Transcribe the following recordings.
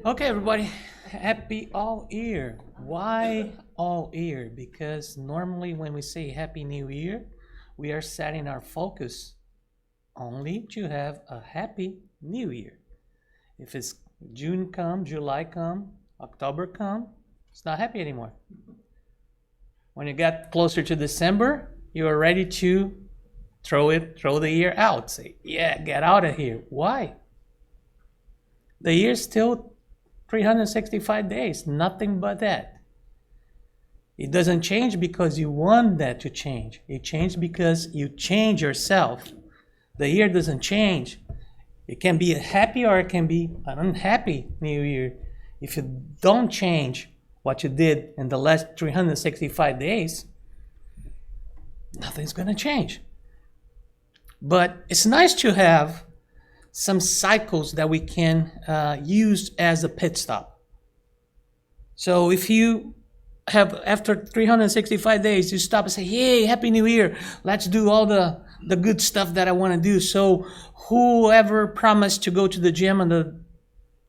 Okay, everybody, happy all year. Why all year? Because normally when we say Happy New Year, we are setting our focus only to have a happy new year. If it's June come, July come, October come, it's not happy anymore. When you get closer to December, you are ready to throw the year out. Say, yeah, get out of here. Why? The year's still 365 days, nothing but that. It doesn't change because you want that to change. It changes because you change yourself. The year doesn't change. It can be a happy or it can be an unhappy new year. If you don't change what you did in the last 365 days, nothing's going to change. But it's nice to have some cycles that we can use as a pit stop. So if you have, after 365 days, you stop and say, hey, Happy New Year. Let's do all the good stuff that I want to do. So whoever promised to go to the gym on the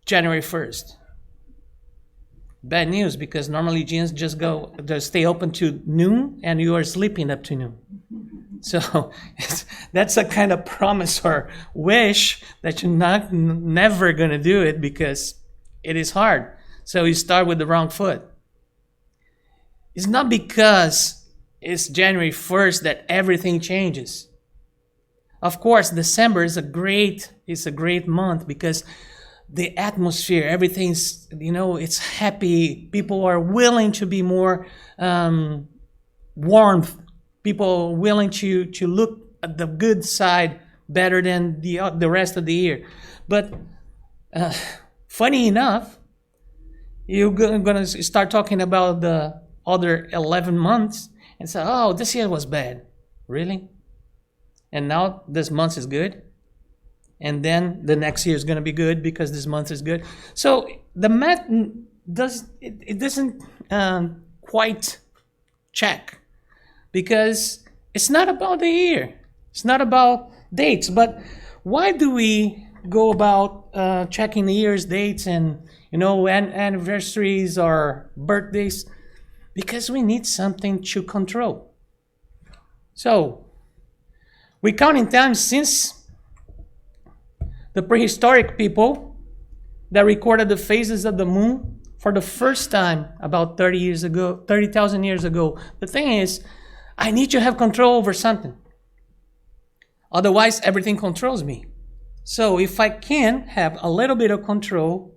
January 1st? Bad news, because normally gyms just stay open to noon and you are sleeping up to noon. So that's a kind of promise or wish that you're never going to do it because it is hard. So you start with the wrong foot. It's not because it's January 1st that everything changes. Of course, December is a great month because the atmosphere, everything's, it's happy. People are willing to be more warmth. People are willing to look at the good side better than the rest of the year. But funny enough, you're going to start talking about the other 11 months and say, oh, this year was bad. Really? And now this month is good? And then the next year is going to be good because this month is good. So the math doesn't quite check because it's not about the year. It's not about dates. But why do we go about checking the year's dates and anniversaries or birthdays? Because we need something to control. So we count in time since the prehistoric people that recorded the phases of the moon for the first time about 30,000 years ago. The thing is, I need to have control over something. Otherwise, everything controls me. So if I can have a little bit of control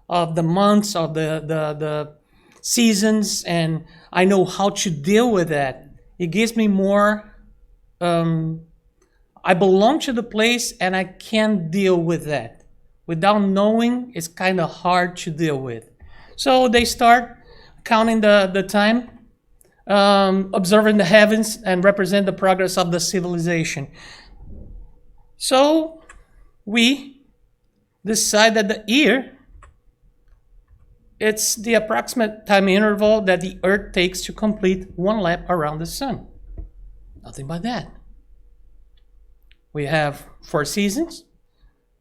of the months, of the seasons, and I know how to deal with that, it gives me more I belong to the place and I can deal with that. Without knowing, it's kind of hard to deal with. So they start counting the time, observing the heavens, and represent the progress of the civilization. So we decide that the year, it's the approximate time interval that the Earth takes to complete one lap around the sun. Nothing but that. We have 4 seasons.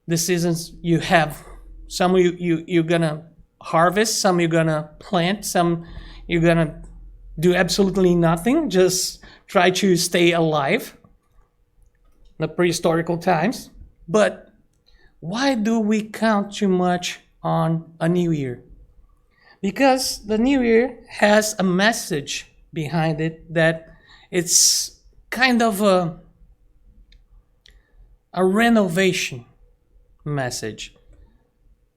The seasons you have, some you're gonna harvest, some you're gonna plant, some you're gonna do absolutely nothing, just try to stay alive. The prehistorical times. But why do we count too much on a new year? Because the new year has a message behind it that it's kind of a renovation message.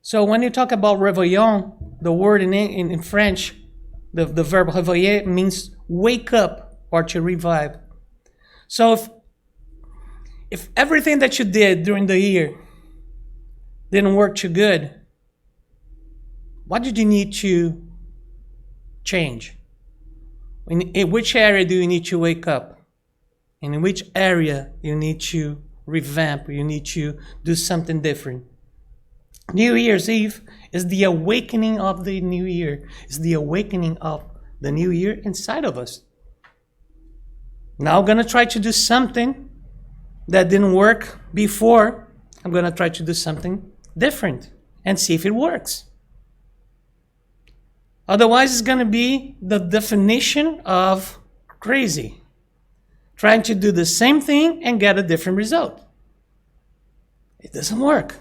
So when you talk about réveillon, the word in French, the verb réveiller means wake up or to revive. So if everything that you did during the year didn't work too good, what did you need to change? In which area do you need to wake up? And in which area you need to revamp, you need to do something different? New Year's Eve is the awakening of the new year. It's the awakening of the new year inside of us. Now I'm going to try to do something that didn't work before. I'm going to try to do something different and see if it works. Otherwise, it's going to be the definition of crazy. Trying to do the same thing and get a different result. It doesn't work.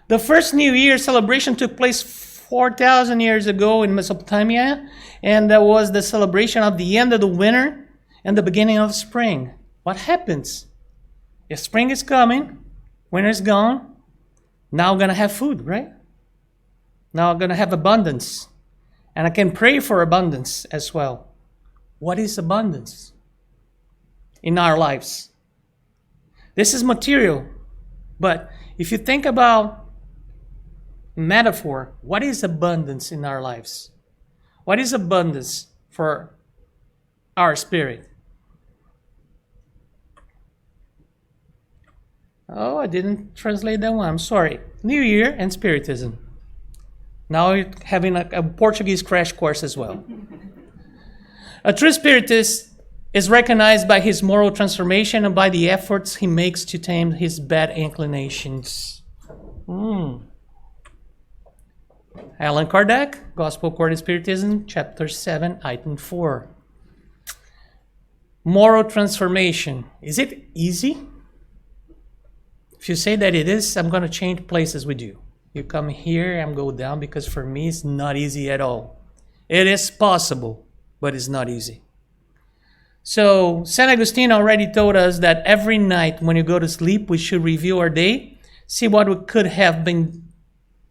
The first New Year celebration took place 4,000 years ago in Mesopotamia, and that was the celebration of the end of the winter and the beginning of spring. What happens? If spring is coming, winter is gone, now I'm going to have food, right? Now I'm going to have abundance. And I can pray for abundance as well. What is abundance in our lives? This is material. But if you think about metaphor, what is abundance in our lives? What is abundance for our spirit? Oh, I didn't translate that one. I'm sorry. New Year and Spiritism. Now you're having a Portuguese crash course as well. A true Spiritist is recognized by his moral transformation and by the efforts he makes to tame his bad inclinations. Allan Kardec, Gospel According to Spiritism, Chapter 7, Item 4. Moral transformation. Is it easy? If you say that it is, I'm going to change places with you. You come here, I'm going down, because for me it's not easy at all. It is possible, but it's not easy. So, St. Augustine already told us that every night when you go to sleep, we should review our day, see what we could have been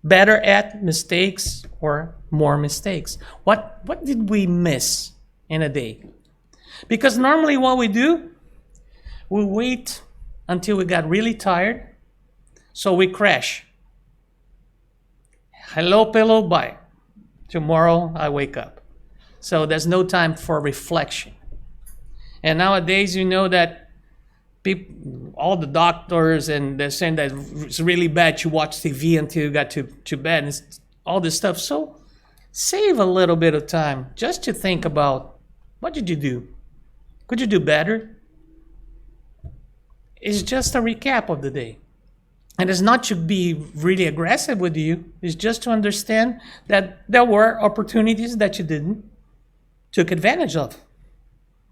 better at, mistakes, or more mistakes. What did we miss in a day? Because normally what we do, we wait until we got really tired, so we crash. Hello, pillow, bye. Tomorrow I wake up. So there's no time for reflection. And nowadays, you know that people, all the doctors, and they're saying that it's really bad to watch TV until you got to bed and all this stuff. So save a little bit of time just to think about, what did you do? Could you do better? It's just a recap of the day. And it's not to be really aggressive with you. It's just to understand that there were opportunities that you didn't took advantage of.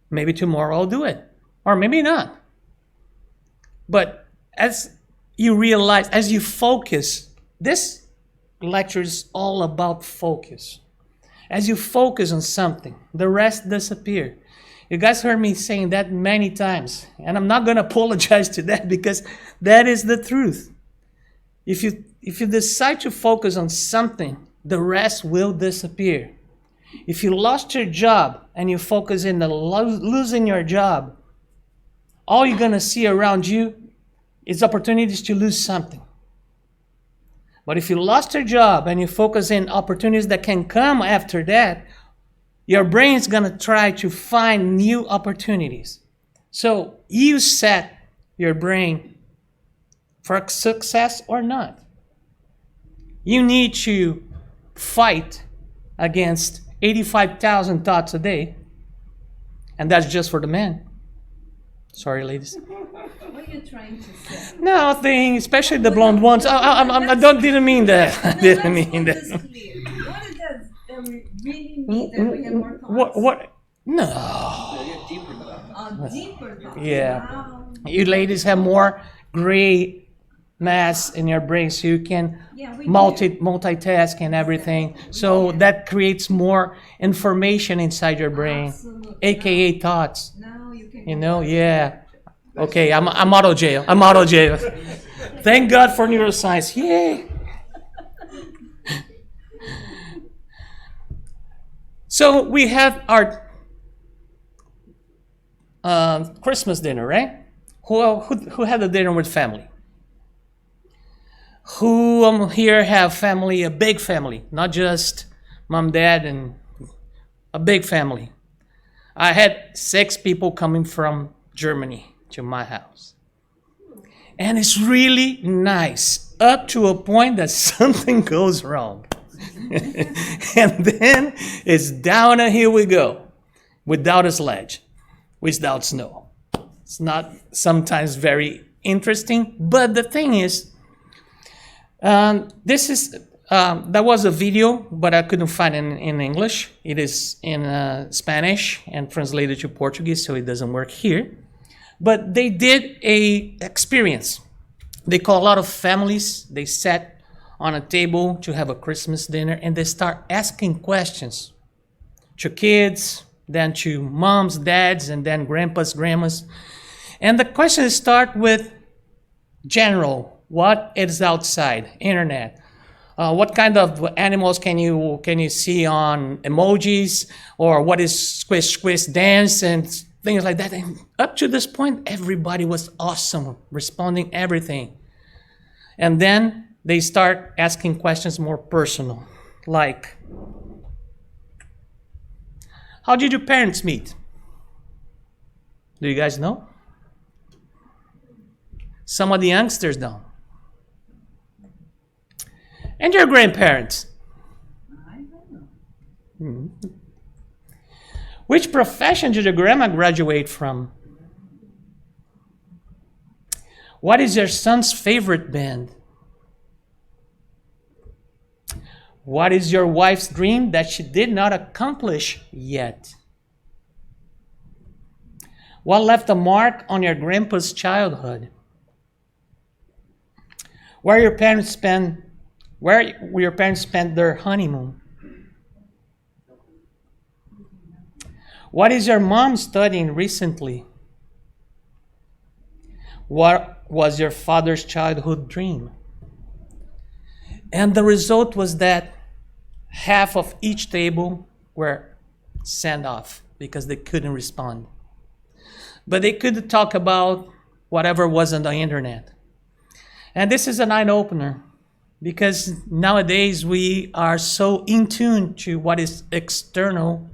Maybe tomorrow I'll do it. Or maybe not. But as you realize, as you focus, this lecture is all about focus. As you focus on something, the rest disappears. You guys heard me saying that many times, and I'm not going to apologize to that, because that is the truth. If you decide to focus on something, the rest will disappear. If you lost your job and you focus in losing your job, all you're going to see around you is opportunities to lose something. But if you lost your job and you focus in opportunities that can come after that, your brain's going to try to find new opportunities. So you set your brain for success or not. You need to fight against 85,000 thoughts a day. And that's just for the men. Sorry, ladies. What are you trying to say? Nothing, especially the blonde ones. I didn't mean that. I didn't mean that. What does that really mean that we have more thoughts? What? No. Deeper thoughts. Yeah. Wow. You ladies have more gray mass in your brain, so you can we multitask and everything. So that creates more information inside your brain, Absolutely. aka thoughts. Now you can. You know, yeah. Okay, I'm out of jail. I'm out of jail. Thank God for neuroscience. Yay. So we have our Christmas dinner, right? Who had a dinner with family? Who here have family, a big family, not just mom, dad, and a big family? I had 6 people coming from Germany to my house. And it's really nice, up to a point that something goes wrong. And then it's down and here we go, without a sledge, without snow. It's not sometimes very interesting, but the thing is, this is That was a video, but I couldn't find it in English. It is in Spanish and translated to Portuguese, so it doesn't work here. But they did a experience. They call a lot of families. They sat on a table to have a Christmas dinner, and they start asking questions to kids, then to moms, dads, and then grandpas, grandmas. And the questions start with general. What is outside? Internet. What kind of animals can you see on emojis, or what is squish squish dance and things like that? And up to this point, everybody was awesome, responding everything. And then they start asking questions more personal, like, how did your parents meet? Do you guys know? Some of the youngsters don't. And your grandparents? I don't know. Mm-hmm. Which profession did your grandma graduate from? What is your son's favorite band? What is your wife's dream that she did not accomplish yet? What left a mark on your grandpa's childhood? Where your parents spent their honeymoon? What is your mom studying recently? What was your father's childhood dream? And the result was that half of each table were sent off because they couldn't respond. But they could talk about whatever was on the internet. And this is an eye-opener, because nowadays we are so in tune to what is external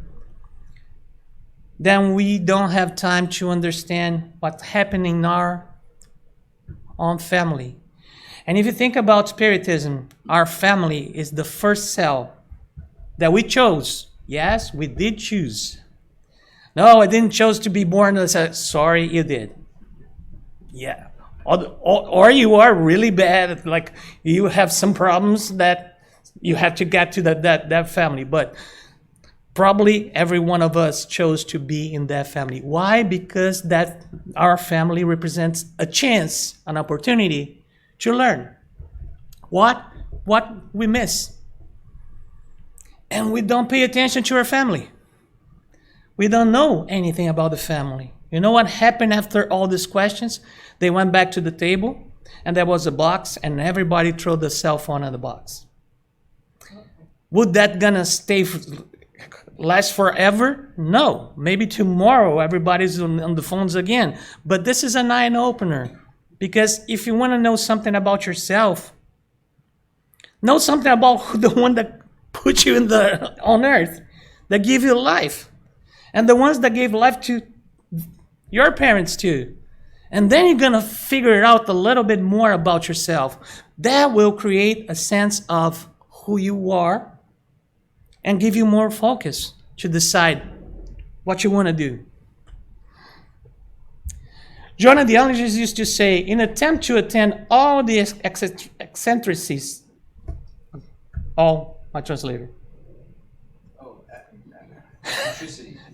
that we don't have time to understand what's happening in our own family. And if you think about Spiritism, our family is the first cell that we chose. Yes, we did choose. No, I didn't choose to be born. I said, sorry, you did. Yeah. Or you are really bad, like you have some problems that you have to get to that family. But probably every one of us chose to be in that family. Why? Because that our family represents a chance, an opportunity to learn what we miss. And we don't pay attention to our family. We don't know anything about the family. You know what happened after all these questions? They went back to the table, and there was a box, and everybody threw the cell phone in the box. Would that gonna last forever? No. Maybe tomorrow everybody's on the phones again. But this is an eye-opener, because if you want to know something about yourself, know something about the one that put you on earth, that gave you life, and the ones that gave life to your parents too. And then you're going to figure out a little bit more about yourself. That will create a sense of who you are and give you more focus to decide what you want to do. John the Evangelist used to say, in attempt to attend all the eccentricities, all my translator.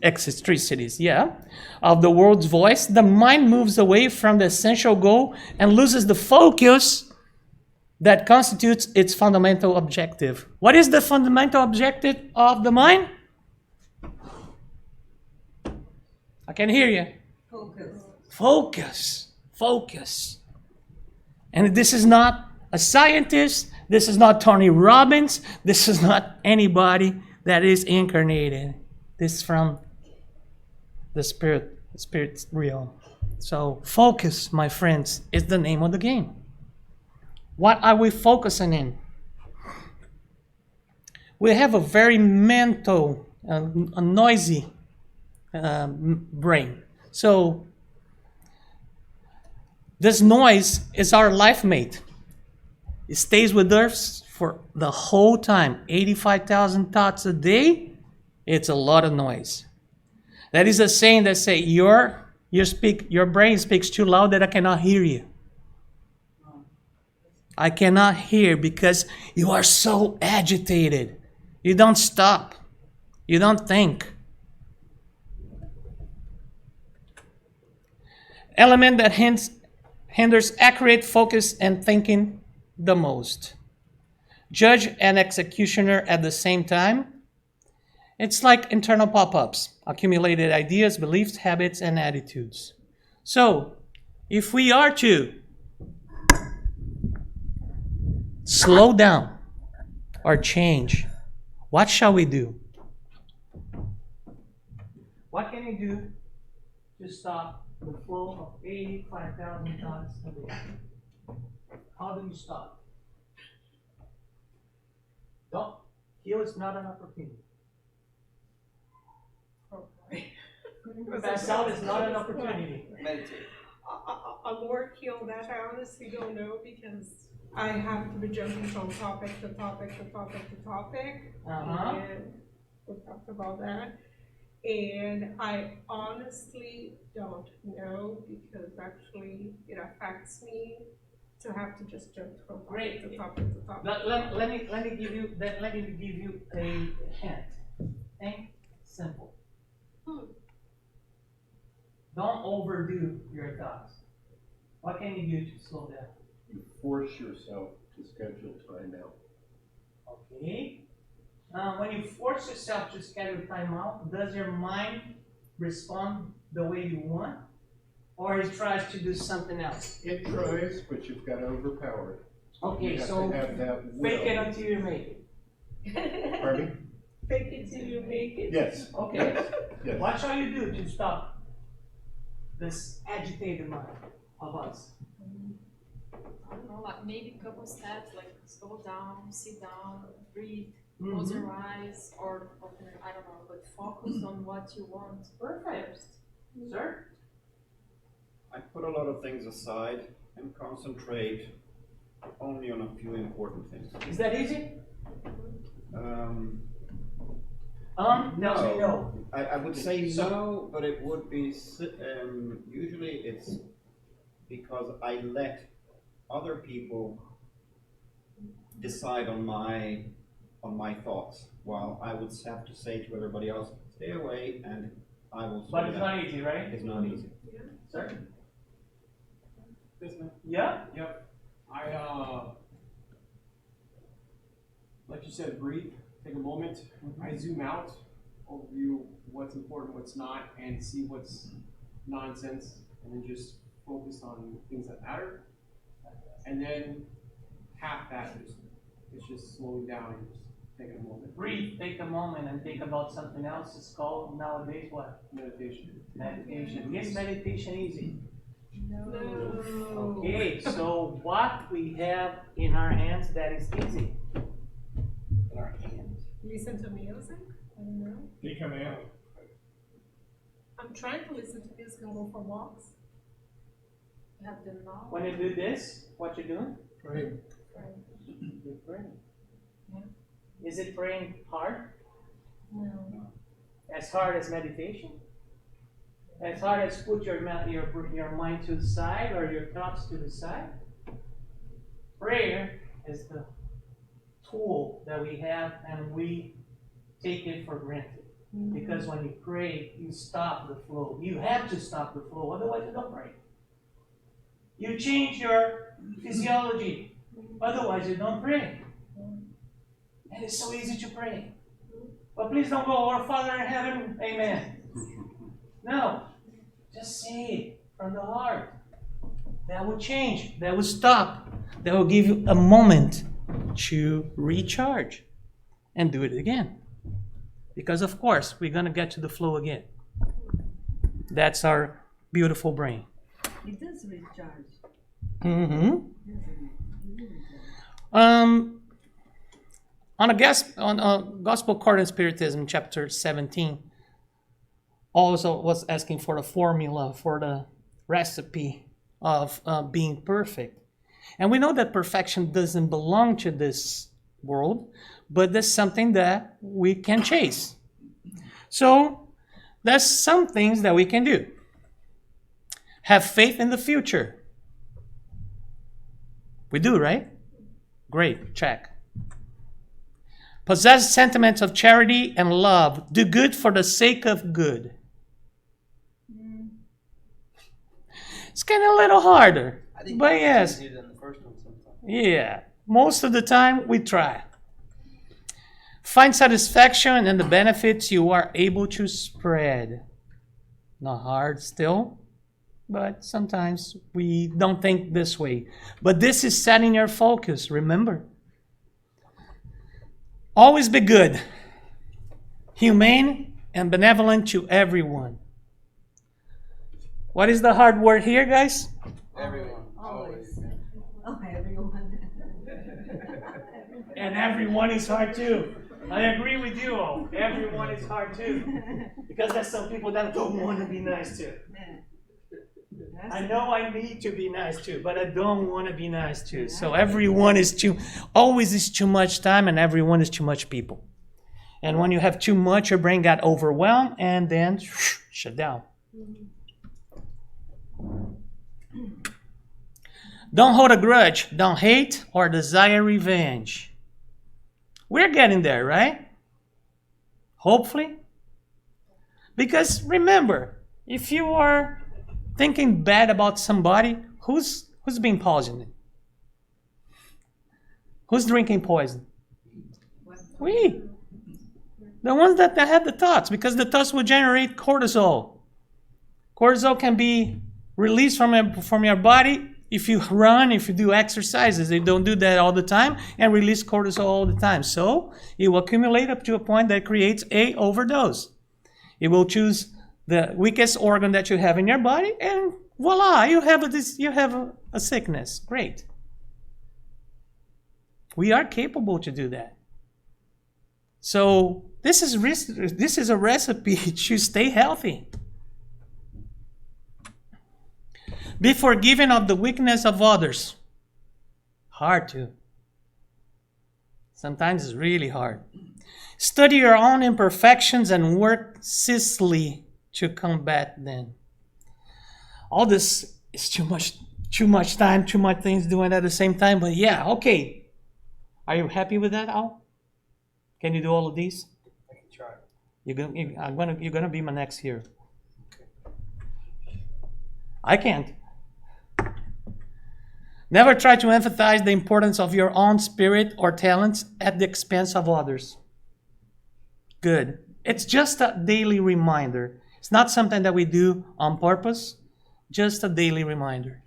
Eccentricities, yeah, of the world's voice, the mind moves away from the essential goal and loses the focus that constitutes its fundamental objective. What is the fundamental objective of the mind? I can hear you. Focus. And this is not a scientist. This is not Tony Robbins. This is not anybody that is incarnated. This is from the Spirit. The Spirit's real. So focus, my friends, is the name of the game. What are we focusing in? We have a very mental, a noisy brain. So this noise is our life mate. It stays with us for the whole time. 85,000 thoughts a day. It's a lot of noise. That is a saying that say your brain speaks too loud that I cannot hear you. I cannot hear because you are so agitated. You don't stop. You don't think. Element that hinders accurate focus and thinking the most. Judge and executioner at the same time. It's like internal pop-ups, accumulated ideas, beliefs, habits, and attitudes. So, if we are to slow down or change, what shall we do? What can you do to stop the flow of 85,000 thoughts a day? How do you stop? Don't. Here is not an opportunity. Pass out is not an opportunity. Meditate. I'm working on that. I honestly don't know because I have to be jumping from topic to topic to topic to topic. Uh-huh. And we talked about that. And I honestly don't know because actually it affects me to have to just jump from topic Great. to topic to topic. Let me give you a hint. Think simple. Don't overdo your thoughts. What can you do to slow down? You force yourself to schedule time out. Okay. When you force yourself to schedule time out, does your mind respond the way you want? Or it tries to do something else? It tries, but you've got to overpower it. Okay, You have so to have that will. fake it until you make it. Pardon me? Fake it till you make it. Yes. Okay. Yes. What shall you do to stop this agitated mind of us? I don't know, like maybe a couple steps, like slow down, sit down, breathe, close your eyes, or open, I don't know, but focus on what you want Perfect. first. Sir? I put a lot of things aside and concentrate only on a few important things. Is that easy? No. Tells me no. I would say no, but it would be usually it's because I let other people decide on my thoughts, while I would have to say to everybody else, stay away, and I will. But it's not easy, right? It's not easy. Sir? This man. Yeah? Yep. Like you said, breathe, take a moment. I zoom out, overview what's important, what's not, and see what's nonsense, and then just focus on things that matter. And then half that it's just slowing down and just taking a moment. Breathe, take a moment and think about something else. It's called nowadays what? Meditation. Meditation. Is meditation easy? No. Okay, so what we have in our hands that is easy? In our hands. Listen to music? I don't know. He come out. I'm trying to listen to music and go for walks. You have the knowledge. When you do this, what you doing? Right. You're praying. Yeah. Is it praying hard? No. As hard as meditation? As hard as put your mind to the side or your thoughts to the side? Prayer is the tool that we have and we take it for granted. Because when you pray, you stop the flow. You have to stop the flow, otherwise you don't pray. You change your physiology, otherwise you don't pray. And it's so easy to pray. But please don't go, our Father in heaven, amen. No, just say it from the heart. That will change, that will stop, that will give you a moment to recharge and do it again. Because of course, we're going to get to the flow again. That's our beautiful brain. It does recharge. Mm-hmm. On Gospel According to Spiritism, chapter 17, also was asking for the formula, for the recipe of being perfect. And we know that perfection doesn't belong to this world, but that's something that we can chase. So there's some things that we can do. Have faith in the future. We do, right? Great, check. Possess sentiments of charity and love. Do good for the sake of good. It's kind of a little harder. I think But it's yes. easier than the first one sometimes. Yeah, most of the time we try. Find satisfaction in the benefits you are able to spread. Not hard still, but sometimes we don't think this way. But this is setting your focus, remember. Always be good, humane, and benevolent to everyone. What is the hard word here, guys? Everyone. Always. Oh, everyone. And everyone is hard too. I agree with you all. Everyone is hard too. Because there's some people that don't want to be nice too. I know I need to be nice too, but I don't want to be nice too. So everyone is always is too much time, and everyone is too much people. And when you have too much, your brain got overwhelmed and then shut down. Don't hold a grudge. Don't hate or desire revenge. We're getting there, right? Hopefully. Because remember, if you are thinking bad about somebody, who's being poisoned? Who's drinking poison? We. The ones that have the thoughts, because the thoughts will generate cortisol. Cortisol can be released from your body if you run, if you do exercises. They don't do that all the time and release cortisol all the time. So it will accumulate up to a point that creates a overdose. It will choose the weakest organ that you have in your body, and voila, you have a sickness. Great. We are capable to do that. So this is a recipe to stay healthy. Be forgiven of the weakness of others. Hard to. Sometimes it's really hard. Study your own imperfections and work ceaselessly to combat them. All this is too much time, too much things doing at the same time. But yeah, okay. Are you happy with that, Al? Can you do all of these? I can try. You're gonna be my next hero. I can't. Never try to emphasize the importance of your own spirit or talents at the expense of others. Good. It's just a daily reminder. It's not something that we do on purpose, just a daily reminder.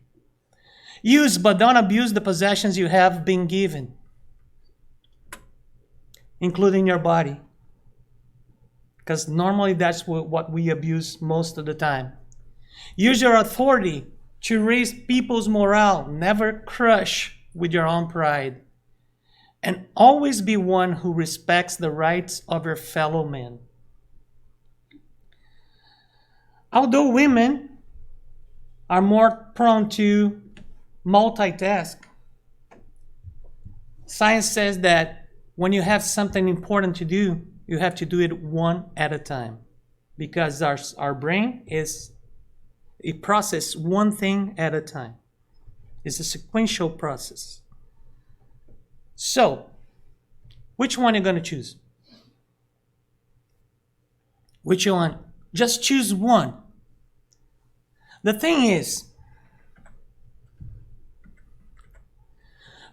Use but don't abuse the possessions you have been given, including your body. Because normally that's what we abuse most of the time. Use your authority to raise people's morale. Never crush with your own pride. And always be one who respects the rights of your fellow men. Although women are more prone to multitask, science says that when you have something important to do, you have to do it one at a time. Because our brain it processes one thing at a time. It's a sequential process. So, which one are you going to choose? Which one? Just choose one. The thing is,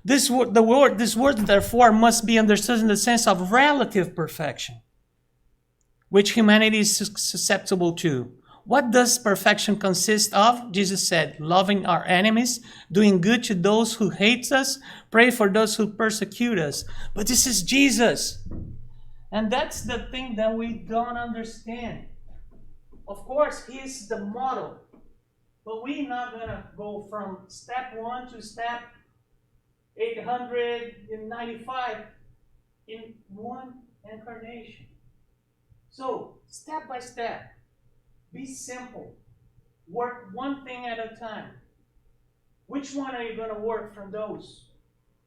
this word therefore must be understood in the sense of relative perfection, which humanity is susceptible to. What does perfection consist of? Jesus said, loving our enemies, doing good to those who hate us, pray for those who persecute us. But this is Jesus. And that's the thing that we don't understand. Of course, He is the model. But we're not going to go from step 1 to step 895 in one incarnation. So, step by step. Be simple. Work one thing at a time. Which one are you going to work from those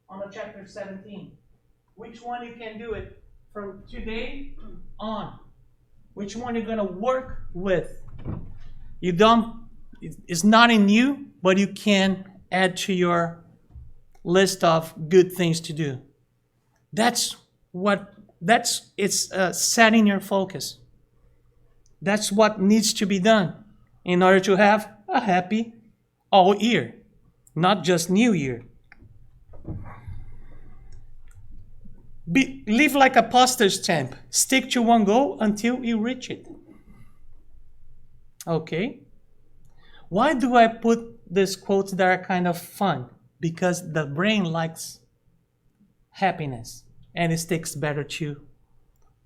on the chapter 17? Which one you can do it from today on? Which one you're going to work with? It's not in you, but you can add to your list of good things to do. It's setting your focus. That's what needs to be done in order to have a happy all year, not just New Year. Live like a postage stamp. Stick to one goal until you reach it. Okay. Why do I put these quotes that are kind of fun? Because the brain likes happiness and it sticks better to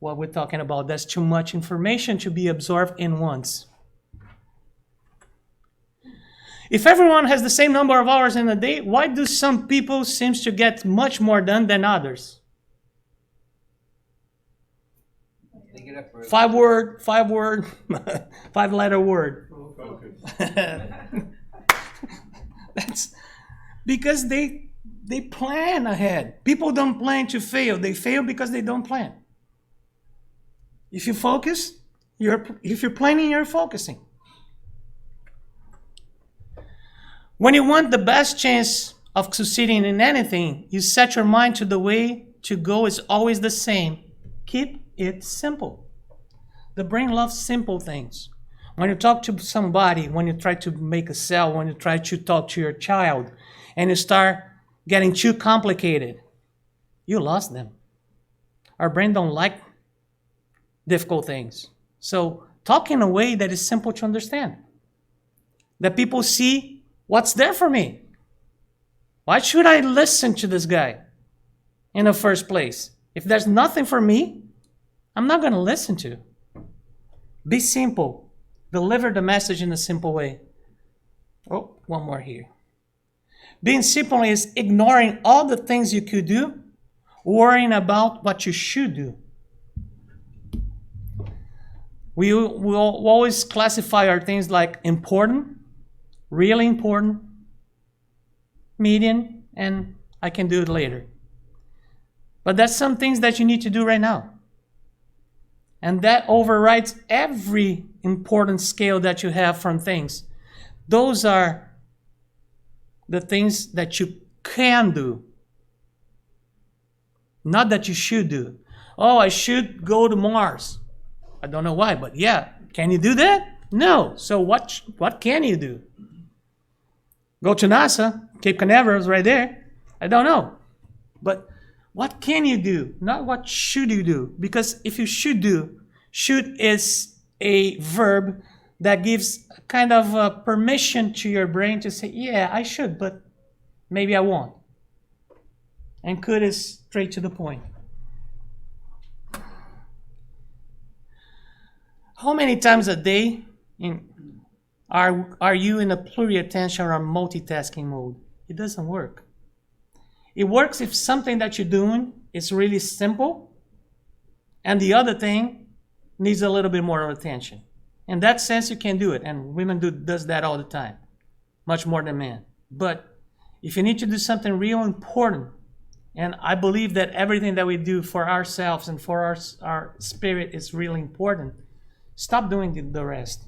what we're talking about. That's too much information to be absorbed in once. If everyone has the same number of hours in a day, why do some people seem to get much more done than others? They get up early. Five letter word. Focus. That's because they plan ahead. People don't plan to fail. They fail because they don't plan. If you focus, if you're planning, you're focusing. When you want the best chance of succeeding in anything, you set your mind to the way to go is always the same. Keep it simple. The brain loves simple things. When you talk to somebody, when you try to make a sale, when you try to talk to your child, and you start getting too complicated, you lost them. Our brain don't like difficult things. So talk in a way that is simple to understand. That people see what's there for me. Why should I listen to this guy in the first place? If there's nothing for me, I'm not going to listen to. Be simple. Deliver the message in a simple way. Oh, one more here. Being simple is ignoring all the things you could do, worrying about what you should do. We will always classify our things like important, really important, medium, and I can do it later. But that's some things that you need to do right now. And that overrides every important scale that you have from things. Those are the things that you can do, not that you should do. Oh, I should go to Mars. I don't know why, but yeah. Can you do that? No. So what can you do? Go to NASA. Cape Canaveral is right there. I don't know. But what can you do? Not what should you do. Because if you should do, should is a verb that gives kind of a permission to your brain to say, yeah, I should, but maybe I won't. And could is straight to the point. How many times a day are you in a pluriattention or multitasking mode? It doesn't work. It works if something that you're doing is really simple and the other thing needs a little bit more attention. In that sense, you can do it, and women does that all the time, much more than men. But if you need to do something real important, and I believe that everything that we do for ourselves and for our spirit is really important, stop doing the rest.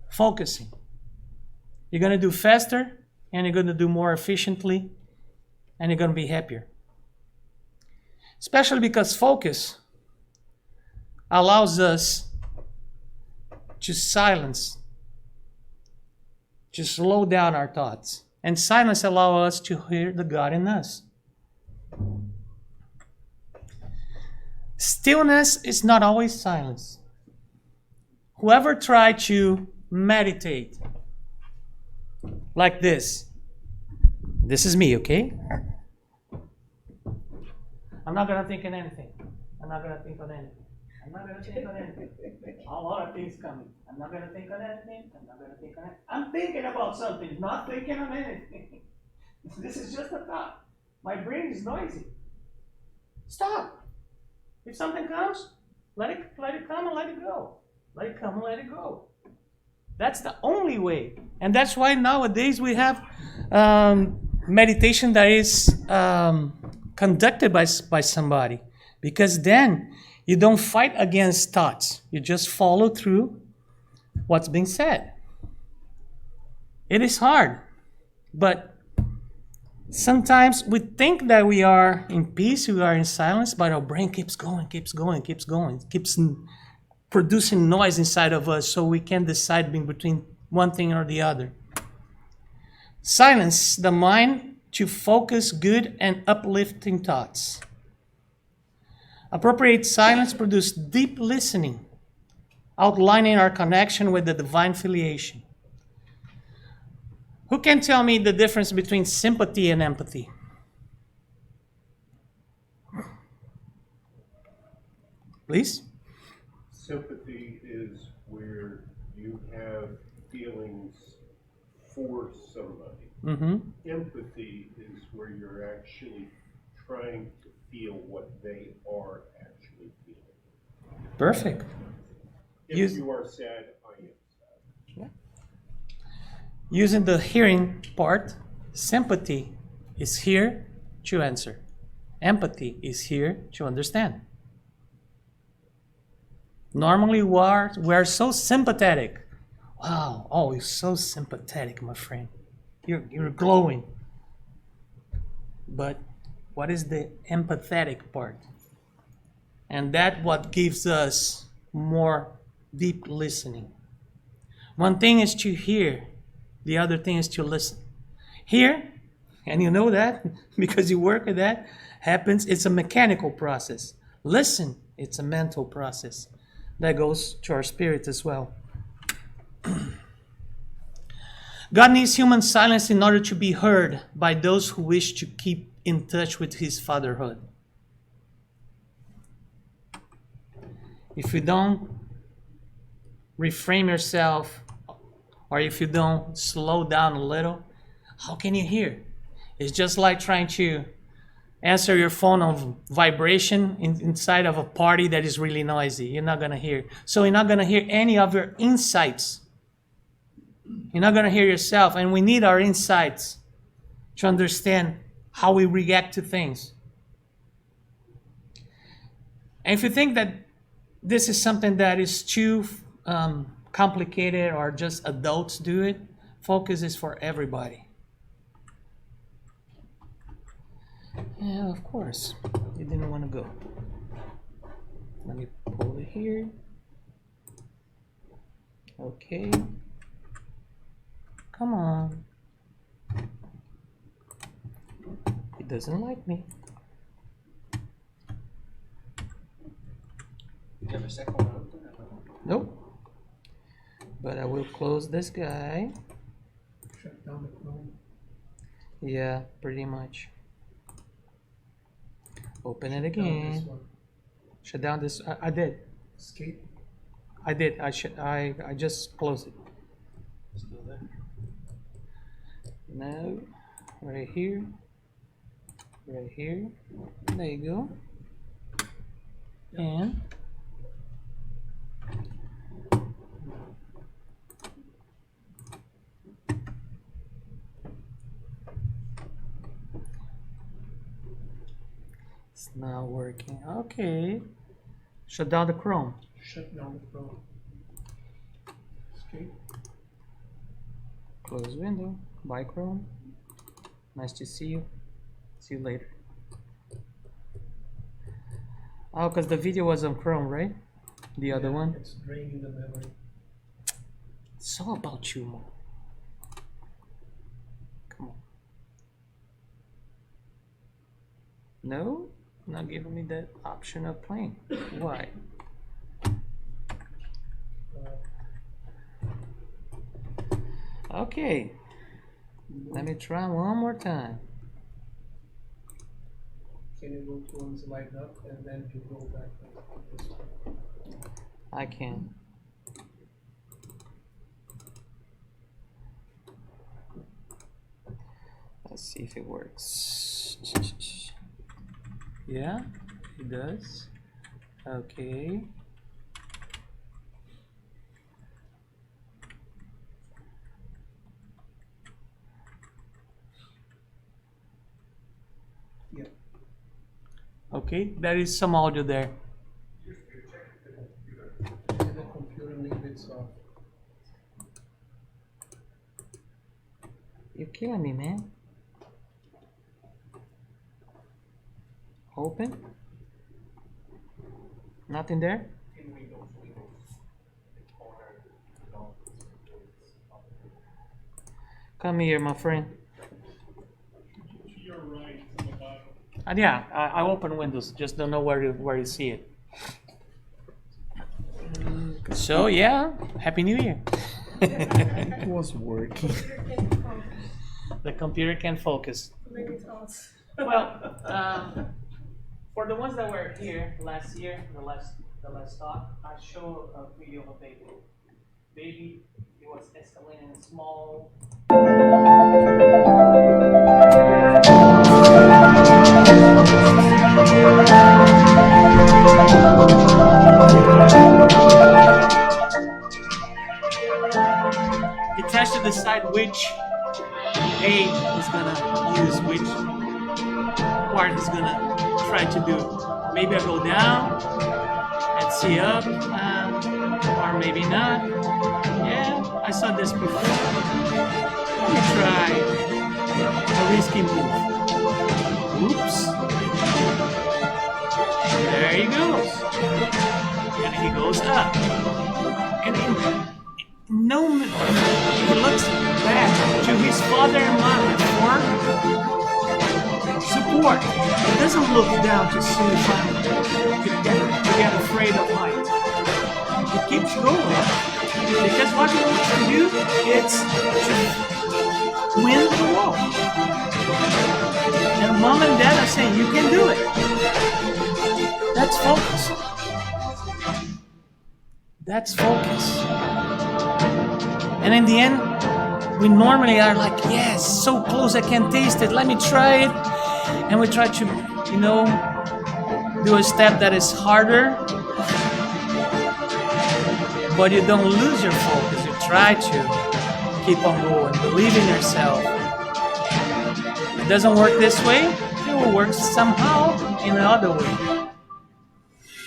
Focusing. You're going to do faster, and you're going to do more efficiently, and you're going to be happier. Especially because focus allows us to silence, to slow down our thoughts. And silence allows us to hear the God in us. Stillness is not always silence. Whoever tried to meditate like this is me, okay? I'm not going to think on anything. I'm not going to think on anything. I'm not going to think on anything. A lot of things coming. I'm not going to think on anything. I'm not going to think on anything. I'm thinking about something, not thinking on anything. This is just a thought. My brain is noisy. Stop. If something comes, let it come and let it go. Let it come and let it go. That's the only way. And that's why nowadays we have meditation that is conducted by somebody. Because then you don't fight against thoughts. You just follow through what's being said. It is hard, but Sometimes we think that we are in peace, we are in silence, but our brain keeps going, keeps going, keeps going, keeps producing noise inside of us so we can't decide between one thing or the other. Silence the mind to focus good and uplifting thoughts. Appropriate silence produces deep listening, outlining our connection with the divine filiation. Who can tell me the difference between sympathy and empathy? Please? Sympathy is where you have feelings for somebody. Mm-hmm. Empathy is where you're actually trying to feel what they are actually feeling. Perfect. If Use- you are sad, I am sad. Using the hearing part, sympathy is here to answer. Empathy is here to understand. Normally we are so sympathetic. Wow, oh, you're so sympathetic, my friend. You're glowing. But what is the empathetic part? And that what gives us more deep listening. One thing is to hear, the other thing is to listen. Hear, and you know that because you work with that, happens, it's a mechanical process. Listen, it's a mental process that goes to our spirit as well. God needs human silence in order to be heard by those who wish to keep in touch with his fatherhood. If you don't reframe yourself, or if you don't slow down a little, how can you hear? It's just like trying to answer your phone on vibration inside of a party that is really noisy. You're not going to hear. So you're not going to hear any of your insights. You're not going to hear yourself. And we need our insights to understand how we react to things. And if you think that this is something that is too complicated or just adults do it, focus is for everybody. Yeah, of course. You didn't want to go. Let me pull it here. Okay. Come on. He doesn't like me. You have a second one open? Nope. But I will close this guy. Shut down the Chrome. Yeah, pretty much. Open it Down this again. one. Shut down this. I did. Escape. I did. I just closed it. Still there? No. Right here. Right here. There you go. And it's not working. Okay. Shut down the Chrome. Shut down the Chrome. Escape. Close window. Bye, Chrome. Nice to see you. See you later. Oh, because the video was on Chrome, right? The other one? It's draining the memory. It's all about you, Mo. Come on. No? Not giving me that option of playing. Why? Okay. Let me try one more time. Can you go to one's light up and then you go back to this one? I can. Let's see if it works. Yeah, it does. Okay. Yeah. Okay, there is some audio there. And the computer a little bit soft. You're killing me, man. Open. Nothing there? In windows, the corner, no, it's up. Come here, my friend. To your right, on the bottom. Yeah, I open windows, just don't know where you see it. So yeah, Happy New Year. It was working. The computer can focus. Well, for the ones that were here last year, the last talk, I showed a video of a baby. Baby, it was escalating small. It tries to decide which aid is gonna use, which part is gonna try to do. Maybe I go down and see up, or maybe not. Yeah, I saw this before. Let me try a risky move. Oops. There he goes. And he goes up. And he looks back to his father and mother for support. He doesn't look down to see if to get afraid of height. He keeps going because what he wants to do is to win the war. And mom and dad are saying, you can do it. That's focus. That's focus. And in the end, we normally are like, yes, so close, I can taste it, let me try it. And we try to, do a step that is harder, but you don't lose your focus. You try to keep on going, believe in yourself. If it doesn't work this way, it will work somehow in another way.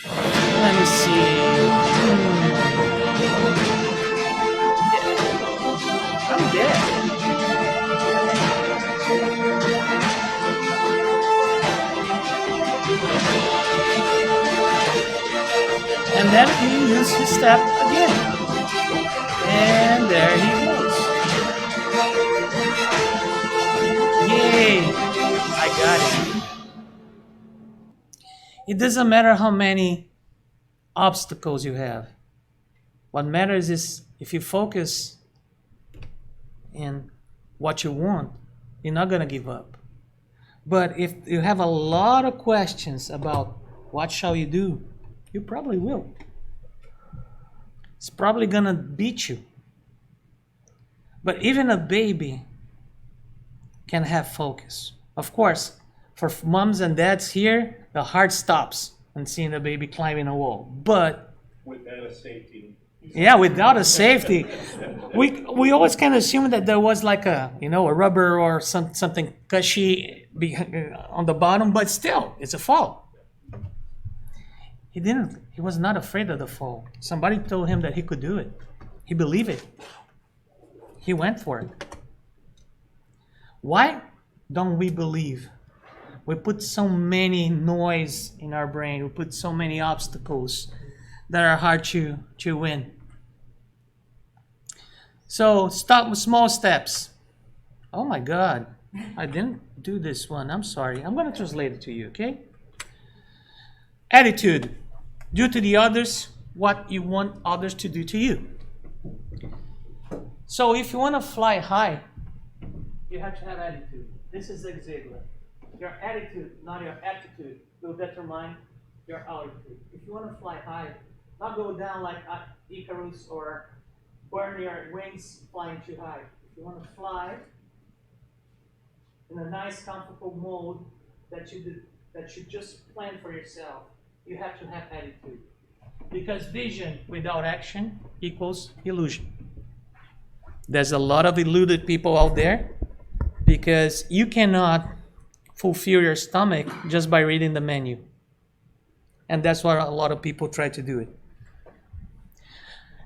Let me see. I'm dead. And then he uses his step again. And there he goes. Yay! I got it. It doesn't matter how many obstacles you have. What matters is if you focus in what you want, you're not going to give up. But if you have a lot of questions about what shall you do, you probably will. It's probably going to beat you. But even a baby can have focus. Of course, for moms and dads here, the heart stops on seeing a baby climbing a wall. But Without a safety. yeah, without a safety, we always kind of assume that there was like a rubber or something cushy on the bottom, but still, it's a fall. He was not afraid of the fall. Somebody told him that he could do it. He believed it. He went for it. Why don't we believe? We put so many noise in our brain. We put so many obstacles that are hard to win. So start with small steps. Oh my God, I didn't do this one. I'm sorry. I'm going to translate it to you, okay? Attitude. Do to the others what you want others to do to you. So if you want to fly high, you have to have attitude. This is Zig Ziglar. Your attitude, not your aptitude, will determine your altitude. If you want to fly high, not go down like Icarus or burn your wings flying too high. If you want to fly in a nice, comfortable mode that you just plan for yourself, you have to have attitude. Because vision without action equals illusion. There's a lot of deluded people out there because you cannot fulfill your stomach just by reading the menu. And that's why a lot of people try to do it.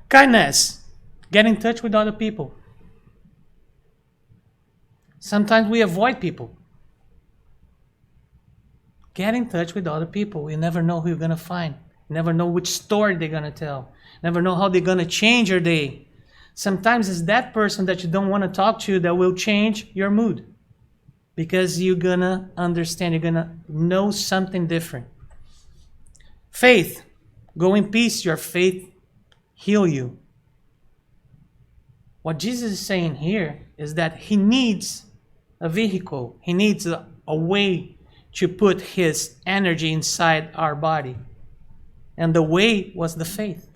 Kindness. Get in touch with other people. Sometimes we avoid people. Get in touch with other people. You never know who you're going to find. You never know which story they're going to tell. Never know how they're going to change your day. Sometimes it's that person that you don't want to talk to that will change your mood. Because you're going to understand, you're going to know something different. Faith. Go in peace. Your faith heal you. What Jesus is saying here is that he needs a vehicle. He needs a way to put his energy inside our body. And the way was the faith.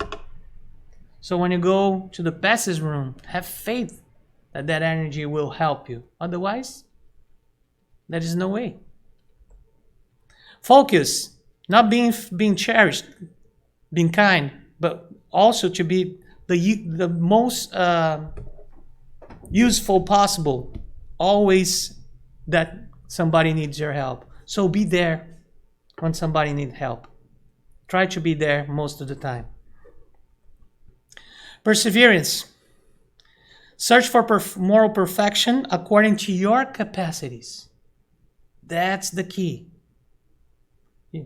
So when you go to the passage room, have faith that that energy will help you. Otherwise, there is no way. Focus. Not being cherished, being kind, but also to be the most useful possible. Always that somebody needs your help. So be there when somebody needs help. Try to be there most of the time. Perseverance. Search for moral perfection according to your capacities. That's the key.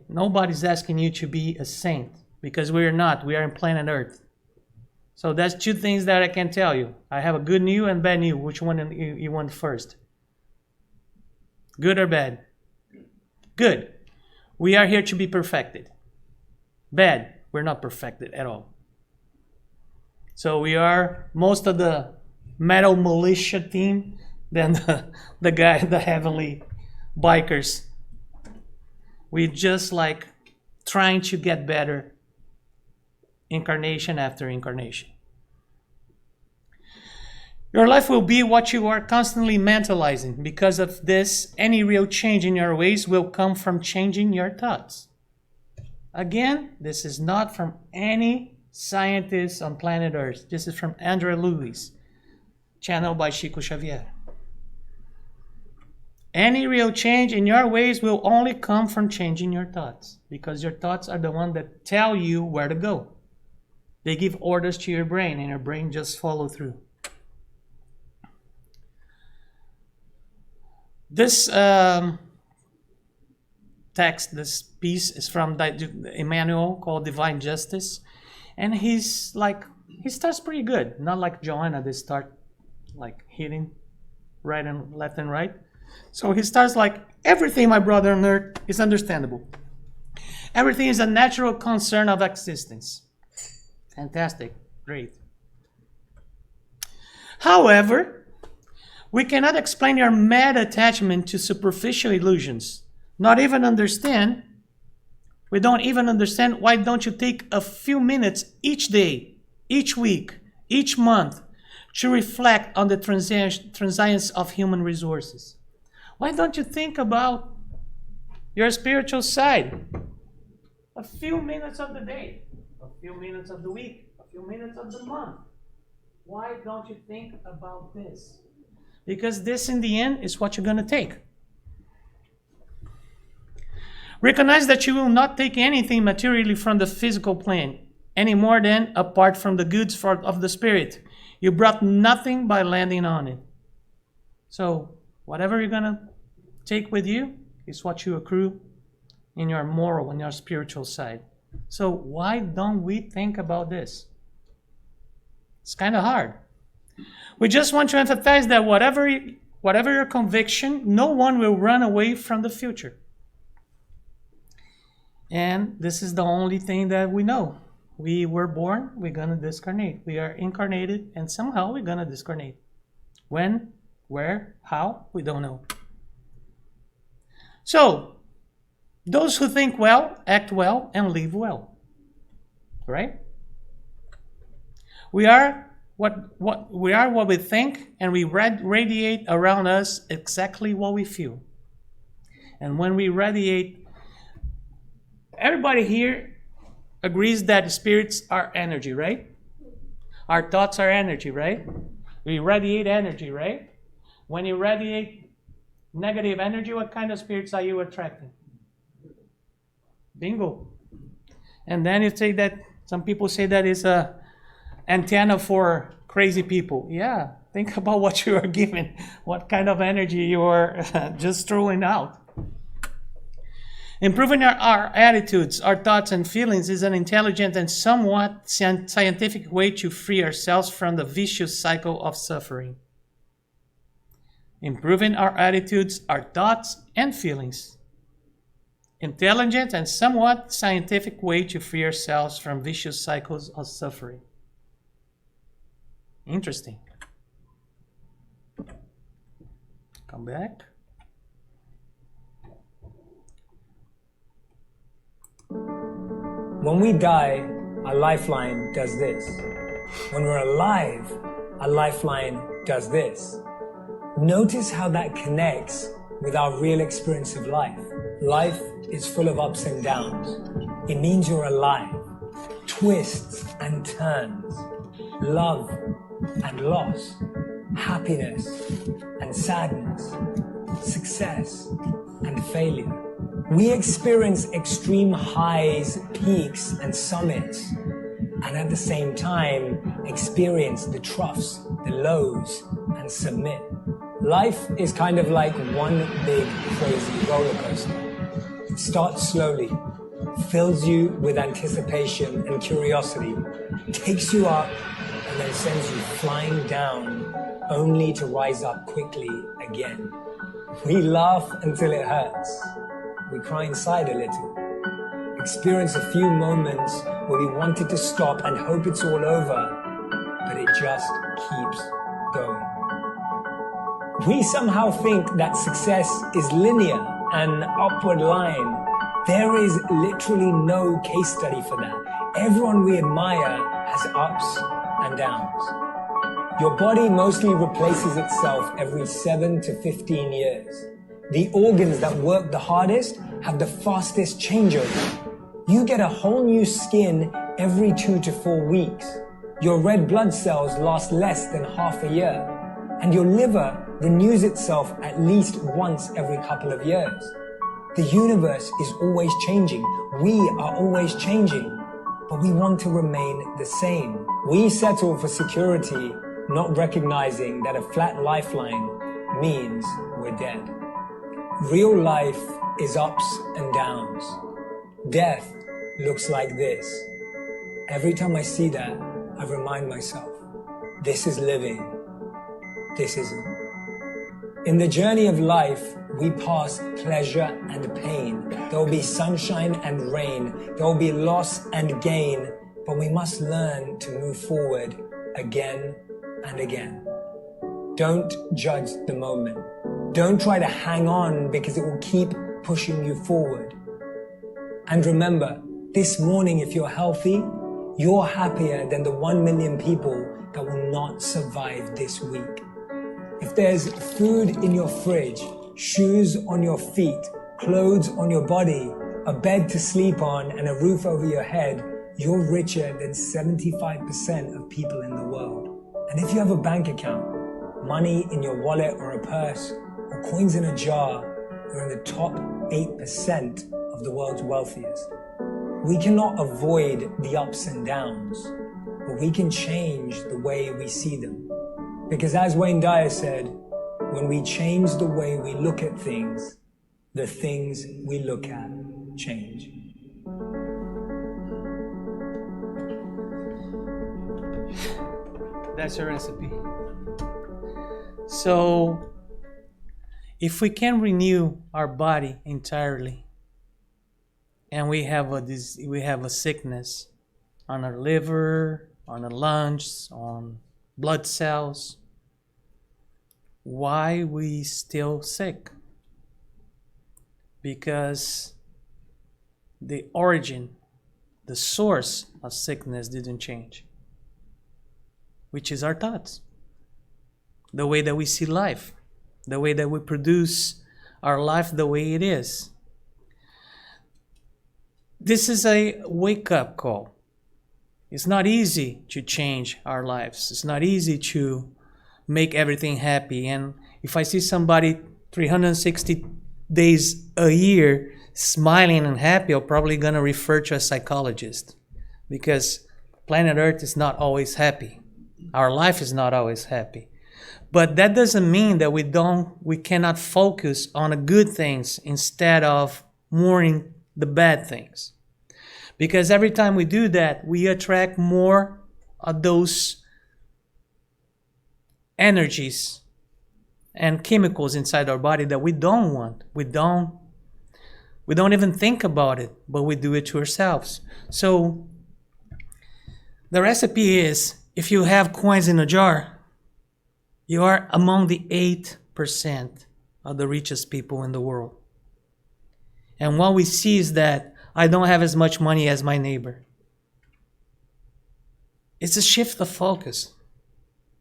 Nobody's asking you to be a saint because we're not. We are in planet Earth. So that's two things that I can tell you. I have a good news and bad news. Which one you want first? Good or bad? Good. We are here to be perfected. Bad. We're not perfected at all. So we are most of the metal militia team than the heavenly bikers. We're just like trying to get better incarnation after incarnation. Your life will be what you are constantly mentalizing. Because of this, any real change in your ways will come from changing your thoughts. Again, this is not from any scientist on planet Earth. This is from André Luiz, channeled by Chico Xavier. Any real change in your ways will only come from changing your thoughts, because your thoughts are the ones that tell you where to go. They give orders to your brain, and your brain just follows through. This text, this piece is from Emmanuel, called Divine Justice, and he starts pretty good. Not like Joanna, they start like hitting right and left and right. So he starts like, everything, my brother on earth, is understandable. Everything is a natural concern of existence. Fantastic. Great. However, we cannot explain your mad attachment to superficial illusions. Not even understand. We don't even understand. Why don't you take a few minutes each day, each week, each month to reflect on the transience of human resources? Why don't you think about your spiritual side? A few minutes of the day, a few minutes of the week, a few minutes of the month. Why don't you think about this? Because this, in the end, is what you're going to take. Recognize that you will not take anything materially from the physical plane, any more than apart from the goods of the spirit. You brought nothing by landing on it. So, whatever you're going to take with you is what you accrue in your moral and your spiritual side. So why don't we think about this? It's kind of hard. We just want to emphasize that whatever your conviction, no one will run away from the future. And this is the only thing that we know. We were born, we're going to discarnate. We are incarnated, and somehow we're going to discarnate. When, where, how, we don't know. So, those who think well, act well, and live well. Right? We are what we think, and we radiate around us exactly what we feel. And when we radiate, everybody here agrees that spirits are energy, right? Our thoughts are energy, right? We radiate energy, right? When you radiate negative energy, what kind of spirits are you attracting? Bingo. And then you say that, some people say that is a antenna for crazy people. Yeah, think about what you are giving, what kind of energy you are just throwing out. Improving our attitudes, our thoughts, and feelings is an intelligent and somewhat scientific way to free ourselves from the vicious cycle of suffering. Improving our attitudes, our thoughts, and feelings. Intelligent and somewhat scientific way to free ourselves from vicious cycles of suffering. Interesting. Come back. When we die, our lifeline does this. When we're alive, our lifeline does this. Notice how that connects with our real experience of life. Life is full of ups and downs. It means you're alive. Twists and turns. Love and loss. Happiness and sadness. Success and failure. We experience extreme highs, peaks, and summits, and at the same time experience the troughs, the lows, and submit. Life is kind of like one big crazy roller coaster. It starts slowly, fills you with anticipation and curiosity, takes you up, and then sends you flying down, only to rise up quickly again. We laugh until it hurts. We cry inside a little. Experience a few moments where we wanted to stop and hope it's all over, but it just keeps going. We somehow think that success is linear, an upward line. There is literally no case study for that. Everyone we admire has ups and downs. Your body mostly replaces itself every 7 to 15 years. The organs that work the hardest have the fastest changeover. You get a whole new skin every 2 to 4 weeks. Your red blood cells last less than half a year. And your liver renews itself at least once every couple of years. The universe is always changing. We are always changing. But we want to remain the same. We settle for security, not recognizing that a flat lifeline means we're dead. Real life is ups and downs. Death looks like this. Every time I see that, I remind myself, this is living, this isn't. In the journey of life, we pass pleasure and pain. There will be sunshine and rain. There will be loss and gain. But we must learn to move forward again and again. Don't judge the moment. Don't try to hang on because it will keep pushing you forward. And remember, this morning, if you're healthy, you're happier than the 1 million people that will not survive this week. If there's food in your fridge, shoes on your feet, clothes on your body, a bed to sleep on, and a roof over your head, you're richer than 75% of people in the world. And if you have a bank account, money in your wallet or a purse, or coins in a jar, you're in the top 8% of the world's wealthiest. We cannot avoid the ups and downs, but we can change the way we see them. Because as Wayne Dyer said, when we change the way we look at things, the things we look at change. That's a recipe. So, if we can renew our body entirely, and we have a sickness on our liver, on our lungs, on blood cells, why we still sick? Because the origin, the source of sickness didn't change, which is our thoughts, the way that we see life, the way that we produce our life the way it is. This is a wake-up call. It's not easy to change our lives. It's not easy to make everything happy. And if I see somebody 360 days a year smiling and happy, I'm probably going to refer to a psychologist, because planet Earth is not always happy. Our life is not always happy. But that doesn't mean that we cannot focus on the good things instead of mourning the bad things. Because every time we do that, we attract more of those energies and chemicals inside our body that we don't want. We don't even think about it, but we do it to ourselves. So the recipe is, if you have coins in a jar, you are among the 8% of the richest people in the world. And what we see is that I don't have as much money as my neighbor. It's a shift of focus.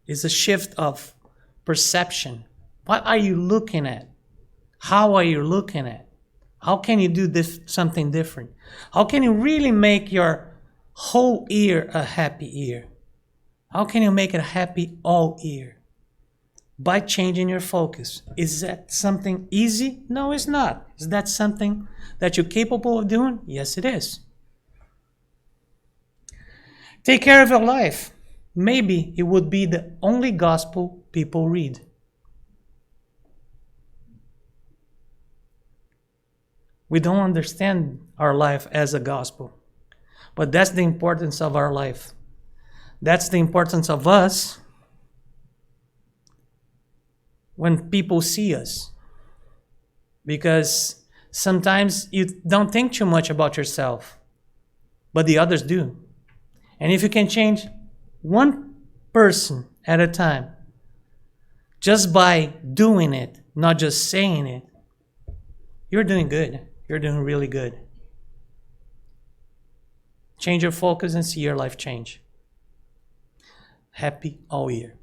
It's a shift of perception. What are you looking at? How are you looking at? How can you do this something different? How can you really make your whole year a happy year? How can you make it happy all year? By changing your focus. Is that something easy? No, it's not. Is that something that you're capable of doing? Yes, it is. Take care of your life. Maybe it would be the only gospel people read. We don't understand our life as a gospel. But that's the importance of our life. That's the importance of us when people see us. Because sometimes you don't think too much about yourself, but the others do. And if you can change one person at a time, just by doing it, not just saying it, you're doing good. You're doing really good. Change your focus and see your life change. Happy all year.